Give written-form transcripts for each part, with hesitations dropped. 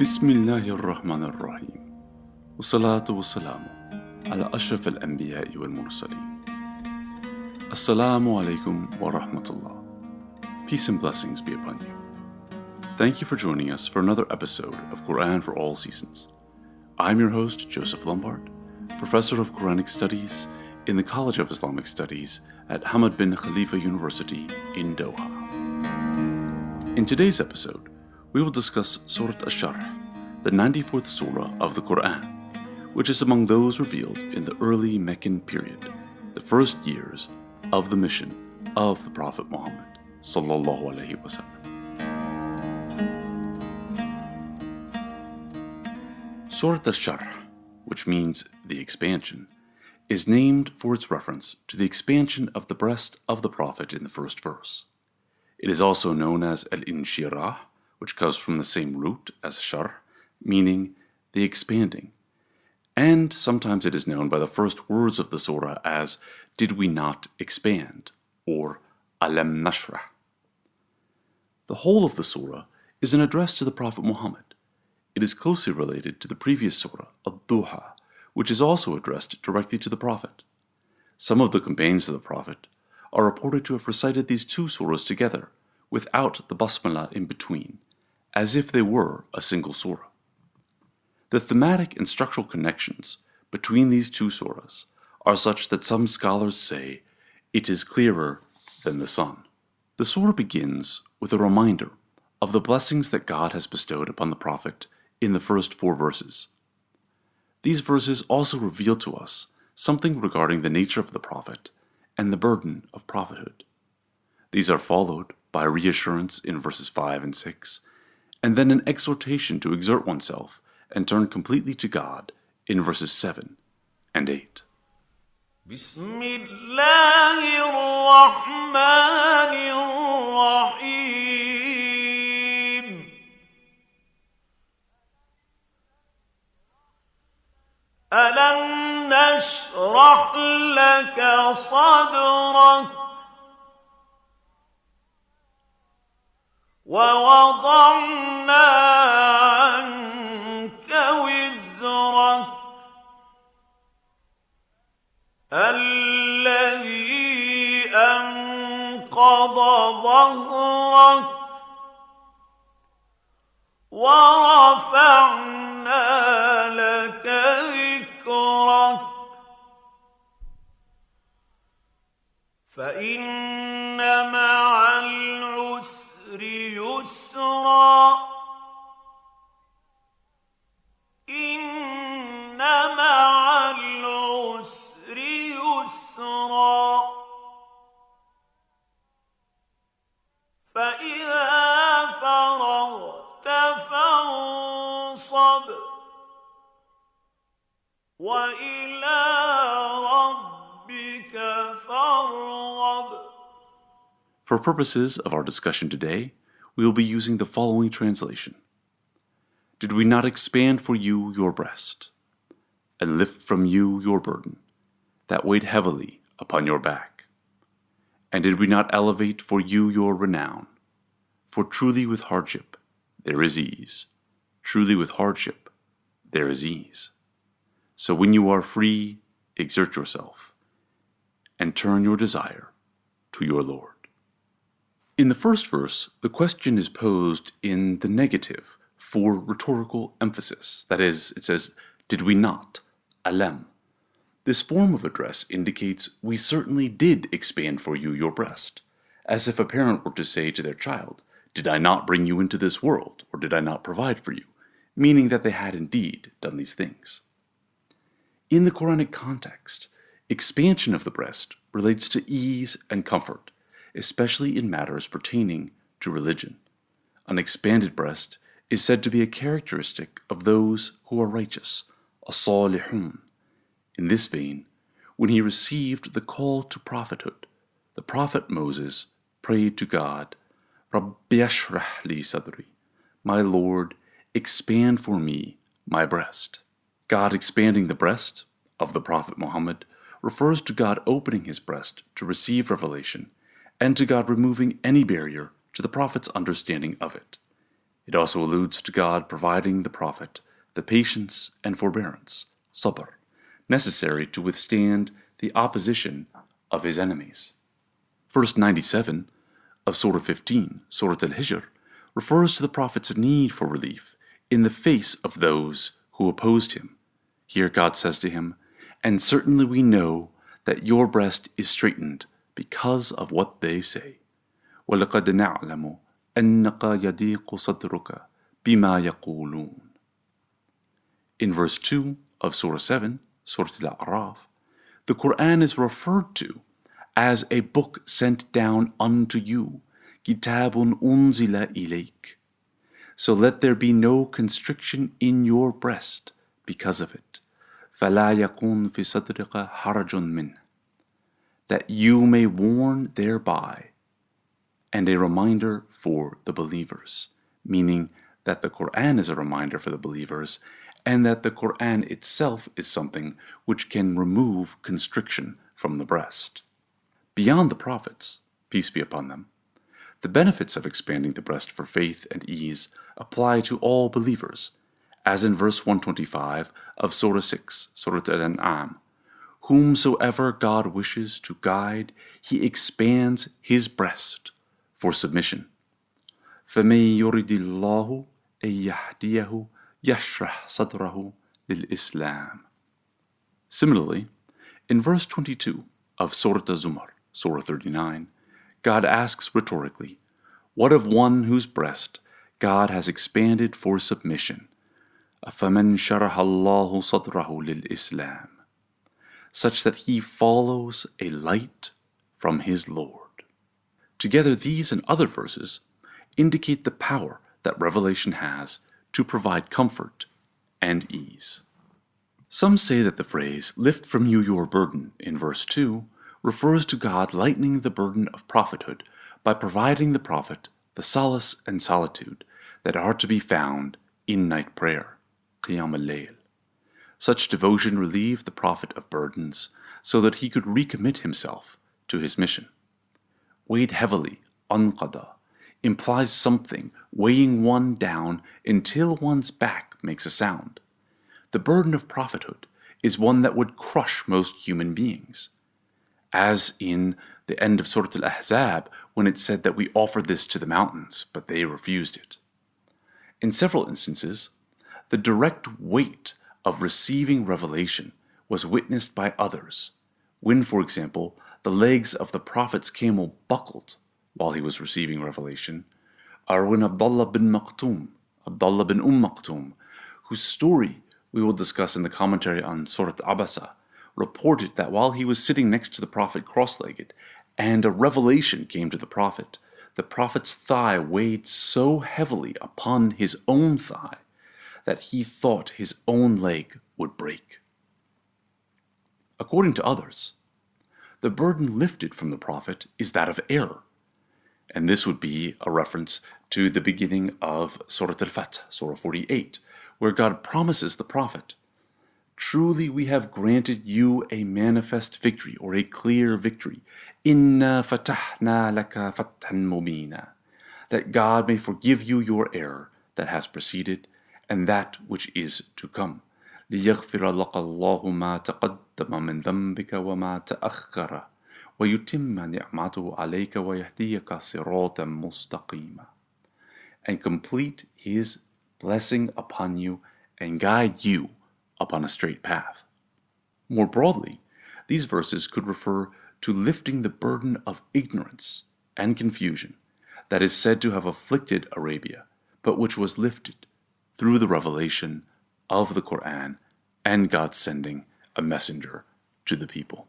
بسم الله الرحمن الرحيم والصلاة والسلام على أشرف الأنبياء والمرسلين. Assalamu alaikum wa rahmatullah. Peace and blessings be upon you. Thank you for joining us for another episode of Quran for All Seasons. I'm your host, Joseph Lombard, Professor of Quranic Studies in the College of Islamic Studies at Hamad bin Khalifa University in Doha. In today's episode, we will discuss Sūrat al-Sharḥ, the 94th surah of the Quran, which is among those revealed in the early Meccan period, the first years of the mission of the Prophet Muhammad sallallahu alaihi wasallam. Sūrat al-Sharḥ, which means the expansion, is named for its reference to the expansion of the breast of the Prophet in the first verse. It is also known as al-Inshirah, which comes from the same root as Sharh, meaning the expanding. And sometimes it is known by the first words of the surah as Did we not expand, or Alam Nashrah. The whole of the surah is an address to the Prophet Muhammad. It is closely related to the previous surah, Ad-Duha, which is also addressed directly to the Prophet. Some of the companions of the Prophet are reported to have recited these two surahs together, without the basmalah in between, as if they were a single surah. The thematic and structural connections between these two surahs are such that some scholars say it is clearer than the sun. The surah begins with a reminder of the blessings that God has bestowed upon the Prophet in the first 4 verses. These verses also reveal to us something regarding the nature of the Prophet and the burden of prophethood. These are followed by reassurance in verses 5 and 6, and then an exhortation to exert oneself and turn completely to God in verses 7 and 8. بسم الله الرحمن الرحيم ألم نشرح لك صدرك ووضعنا عنك وزرك الذي أنقض ظهرك ورفعنا لك ذكرك فإن مع العسر يسرا إن مع العسر يسرا فإذا فرغت فانصب وإلى ربك فارغب. For purposes of our discussion today, we will be using the following translation. Did we not expand for you your breast, and lift from you your burden, that weighed heavily upon your back? And did we not elevate for you your renown? For truly with hardship there is ease. Truly with hardship there is ease. So when you are free, exert yourself, and turn your desire to your Lord. In the first verse, the question is posed in the negative for rhetorical emphasis. That is, it says, did we not? Alam. This form of address indicates we certainly did expand for you your breast, as if a parent were to say to their child, did I not bring you into this world, or did I not provide for you? Meaning that they had indeed done these things. In the Quranic context, expansion of the breast relates to ease and comfort, especially in matters pertaining to religion. An expanded breast is said to be a characteristic of those who are righteous, as-salihun. In this vein, when he received the call to prophethood, the prophet Moses prayed to God, Rabbi yashrah li sadri, my Lord, expand for me my breast. God expanding the breast of the Prophet Muhammad refers to God opening his breast to receive revelation, and to God removing any barrier to the Prophet's understanding of it. It also alludes to God providing the Prophet the patience and forbearance, sabr, necessary to withstand the opposition of his enemies. Verse 97 of Surah 15, Surat al-Hijr, refers to the Prophet's need for relief in the face of those who opposed him. Here God says to him, "And certainly we know that your breast is straitened because of what they say. وَلَقَدْ نَعْلَمُ أَنَّكَ يَضِيقُ صَدْرُكَ بِمَا يَقُولُونَ." In verse 2 of Surah 7, Surah al-A'raf, the Quran is referred to as a book sent down unto you, kitabun unzila ilayk. So let there be no constriction in your breast because of it. فَلَا يَكُنْ فِي صَدْرِكَ حَرَجٌ مِّنْهُ, that you may warn thereby, and a reminder for the believers, meaning that the Quran is a reminder for the believers, and that the Quran itself is something which can remove constriction from the breast. Beyond the prophets, peace be upon them, the benefits of expanding the breast for faith and ease apply to all believers, as in verse 125 of Surah 6, Surah al-An'am, "Whomsoever God wishes to guide, He expands his breast for submission. فَمَن يُرِدِ اللَّهُ أَن يَهْدِيَهُ يَشْرَحْ صَدْرَهُ لِلْإِسْلَامِ." Similarly, in verse 22 of Surah al-Zumar, Surah 39, God asks rhetorically, "What of one whose breast God has expanded for submission? أَفَمَنْ شَرَحَ اللَّهُ صَدْرَهُ لِلْإِسْلَامِ, such that he follows a light from his Lord." Together, these and other verses indicate the power that revelation has to provide comfort and ease. Some say that the phrase, "lift from you your burden," in verse 2, refers to God lightening the burden of prophethood by providing the prophet the solace and solitude that are to be found in night prayer, Qiyam al-Layl. Such devotion relieved the prophet of burdens so that he could recommit himself to his mission. Weighed heavily, anqada, implies something weighing one down until one's back makes a sound. The burden of prophethood is one that would crush most human beings, as in the end of Surat al-Ahzab when it said that we offered this to the mountains, but they refused it. In several instances, the direct weight of receiving revelation was witnessed by others, when, for example, the legs of the prophet's camel buckled while he was receiving revelation, or when Abdullah bin Maktum, whose story we will discuss in the commentary on Surat Abasa, reported that while he was sitting next to the prophet cross-legged, and a revelation came to the prophet's thigh weighed so heavily upon his own thigh that he thought his own leg would break. According to others, the burden lifted from the prophet is that of error, and this would be a reference to the beginning of Surat al-Fath, Surah 48, where God promises the prophet, "Truly we have granted you a manifest victory," or a clear victory, "Inna fatahna laka fathan mubina," that God may forgive you your error that has preceded and that which is to come. لِيَغْفِرَ لَكَ اللَّهُ مَا تَقَدَّمَ مِنْ ذَنْبِكَ وَمَا تَأَخَّرَ وَيُتِمَّ نِعْمَتُهُ عَلَيْكَ وَيَهْدِيَكَ صِرَاطًا مُسْتَقِيمًا, and complete His blessing upon you and guide you upon a straight path. More broadly, these verses could refer to lifting the burden of ignorance and confusion that is said to have afflicted Arabia, but which was lifted through the revelation of the Quran and God sending a messenger to the people.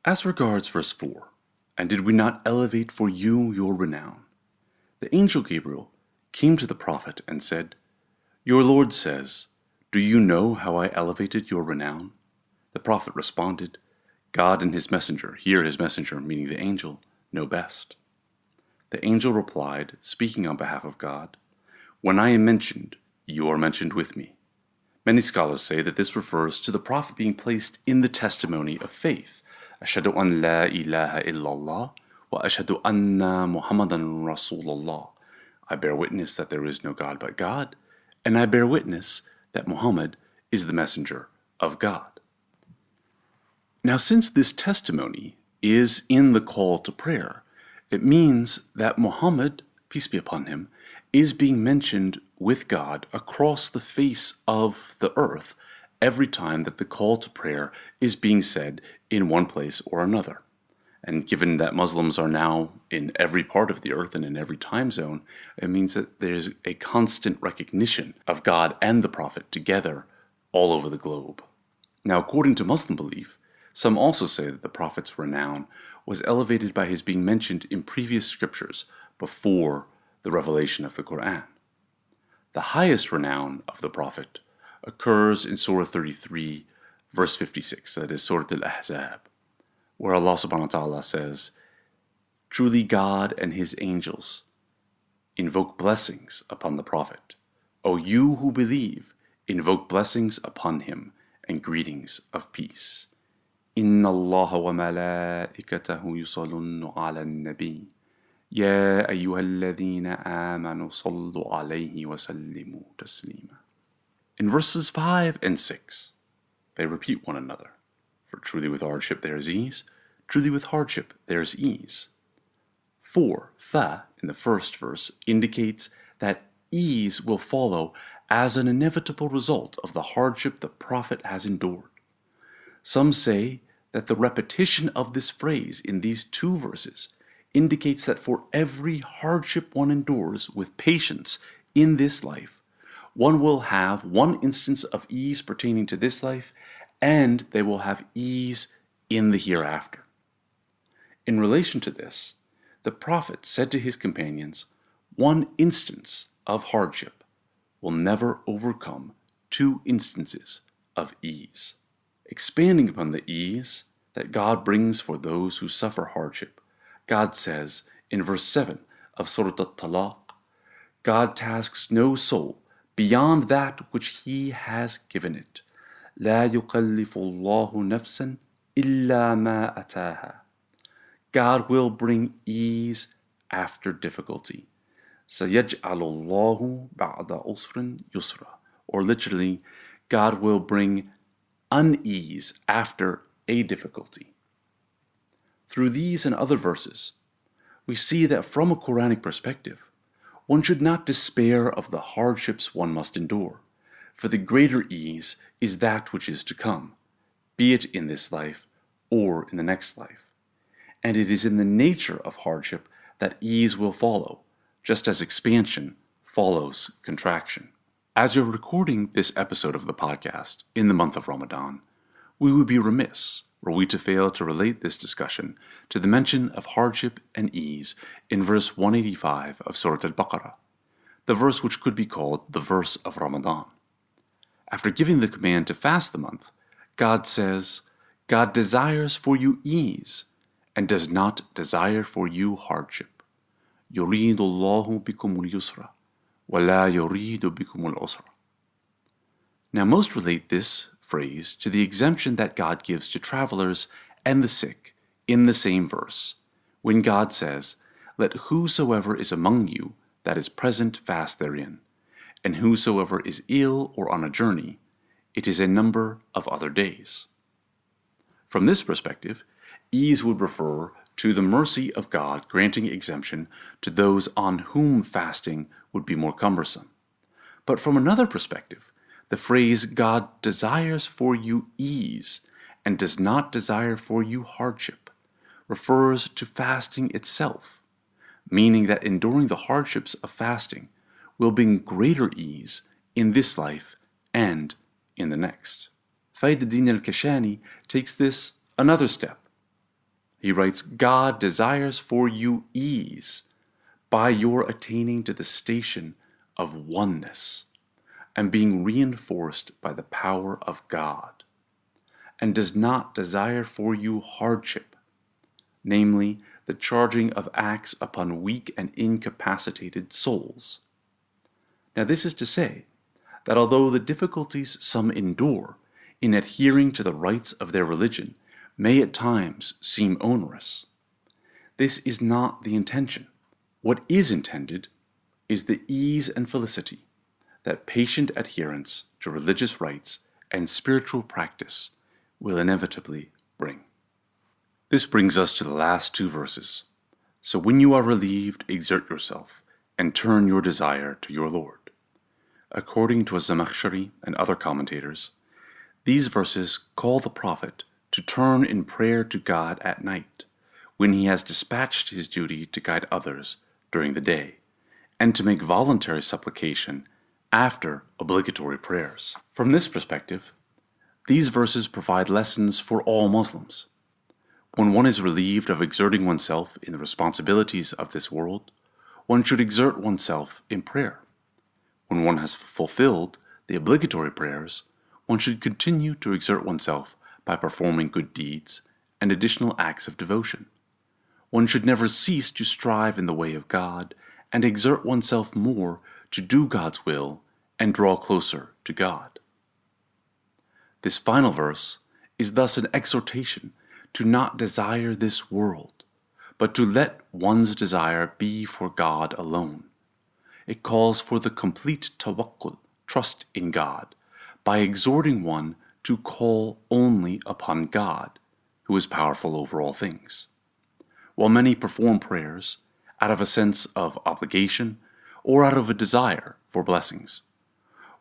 As regards verse 4, "And did we not elevate for you your renown?" The angel Gabriel came to the prophet and said, "Your Lord says, 'Do you know how I elevated your renown?' The prophet responded, "God and his messenger," here his messenger meaning the angel, "know best." The angel replied, speaking on behalf of God, "When I am mentioned, you are mentioned with me." Many scholars say that this refers to the prophet being placed in the testimony of faith. أشهد أن لا إله إلا الله وأشهد أن محمدا رسول الله. I bear witness that there is no God but God, and I bear witness that Muhammad is the messenger of God. Now, since this testimony is in the call to prayer, it means that Muhammad, peace be upon him, is being mentioned with God across the face of the earth every time that the call to prayer is being said in one place or another. And given that Muslims are now in every part of the earth and in every time zone, it means that there's a constant recognition of God and the Prophet together all over the globe. Now, according to Muslim belief, some also say that the Prophet's renown was elevated by his being mentioned in previous scriptures before the revelation of the Quran. The highest renown of the Prophet occurs in Surah 33, verse 56, that is Sūrat al-Ahzab, where Allah subhanahu wa ta'ala says, "Truly God and His angels invoke blessings upon the Prophet. O you who believe, invoke blessings upon him and greetings of peace. Inna Allah wa malaikatahu yusalluna ala nabi. Ya ayyuhalladhina amanu sallu alayhi wa sallimu taslima." In verses 5 and 6, they repeat one another. For truly with hardship there is ease, truly with hardship there is ease. 4, fa, in the first verse, indicates that ease will follow as an inevitable result of the hardship the Prophet has endured. Some say that the repetition of this phrase in these two verses indicates that for every hardship one endures with patience in this life, one will have one instance of ease pertaining to this life, and they will have ease in the hereafter. In relation to this, the Prophet said to his companions, one instance of hardship will never overcome 2 instances of ease. Expanding upon the ease that God brings for those who suffer hardship, God says in verse 7 of Sūrat al-Talaq, God tasks no soul beyond that which He has given it. لا يكلف الله نفسا إلا ما أتاها. God will bring ease after difficulty. سيجعل الله بعد عسر يسرا. Or literally, God will bring unease after a difficulty. Through these and other verses, we see that from a Quranic perspective, one should not despair of the hardships one must endure, for the greater ease is that which is to come, be it in this life or in the next life. And it is in the nature of hardship that ease will follow, just as expansion follows contraction. As you're recording this episode of the podcast in the month of Ramadan, we would be remiss were we to fail to relate this discussion to the mention of hardship and ease in verse 185 of Sūrat al-Baqarah, the verse which could be called the verse of Ramadan. After giving the command to fast the month, God says, God desires for you ease and does not desire for you hardship. يُرِيدُ اللَّهُ بِكُمُ الْيُسْرَ وَلَا يُرِيدُ بِكُمُ الْعُسْرَ. Now most relate this phrase to the exemption that God gives to travelers and the sick in the same verse, when God says, Let whosoever is among you that is present fast therein, and whosoever is ill or on a journey, it is a number of other days. From this perspective, ease would refer to the mercy of God granting exemption to those on whom fasting would be more cumbersome. But from another perspective, the phrase God desires for you ease and does not desire for you hardship refers to fasting itself, meaning that enduring the hardships of fasting will bring greater ease in this life and in the next. Fayduddin al-Kashani takes this another step. He writes, God desires for you ease by your attaining to the station of oneness and being reinforced by the power of God, and does not desire for you hardship, namely the charging of acts upon weak and incapacitated souls. Now this is to say that although the difficulties some endure in adhering to the rites of their religion may at times seem onerous, this is not the intention. What is intended is the ease and felicity that patient adherence to religious rites and spiritual practice will inevitably bring. This brings us to the last two verses. So when you are relieved, exert yourself, and turn your desire to your Lord. According to az-Zamakhshari and other commentators, these verses call the Prophet to turn in prayer to God at night, when he has dispatched his duty to guide others during the day, and to make voluntary supplication after obligatory prayers. From this perspective, these verses provide lessons for all Muslims. When one is relieved of exerting oneself in the responsibilities of this world, one should exert oneself in prayer. When one has fulfilled the obligatory prayers, one should continue to exert oneself by performing good deeds and additional acts of devotion. One should never cease to strive in the way of God and exert oneself more to do God's will and draw closer to God. This final verse is thus an exhortation to not desire this world, but to let one's desire be for God alone. It calls for the complete tawakkul, trust in God, by exhorting one to call only upon God, who is powerful over all things. While many perform prayers out of a sense of obligation or out of a desire for blessings,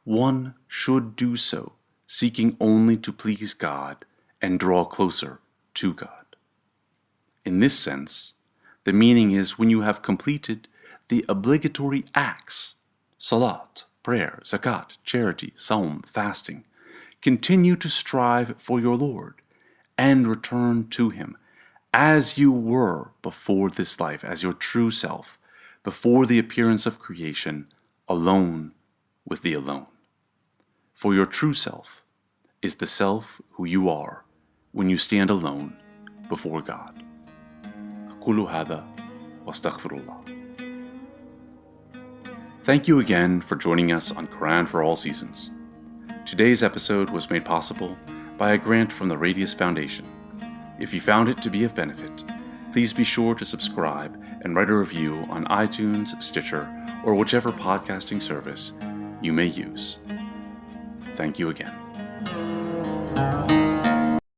one should do so seeking only to please God and draw closer to God. In this sense, the meaning is when you have completed the obligatory acts, salat, prayer, zakat, charity, sawm, fasting, continue to strive for your Lord and return to Him as you were before this life, as your true self, before the appearance of creation, alone with the alone. For your true self is the self who you are when you stand alone before God. أقول هذا وأستغفر الله. Thank you again for joining us on Quran for All Seasons. Today's episode was made possible by a grant from the Radius Foundation. If you found it to be of benefit, please be sure to subscribe and write a review on iTunes, Stitcher, or whichever podcasting service you may use. Thank you again.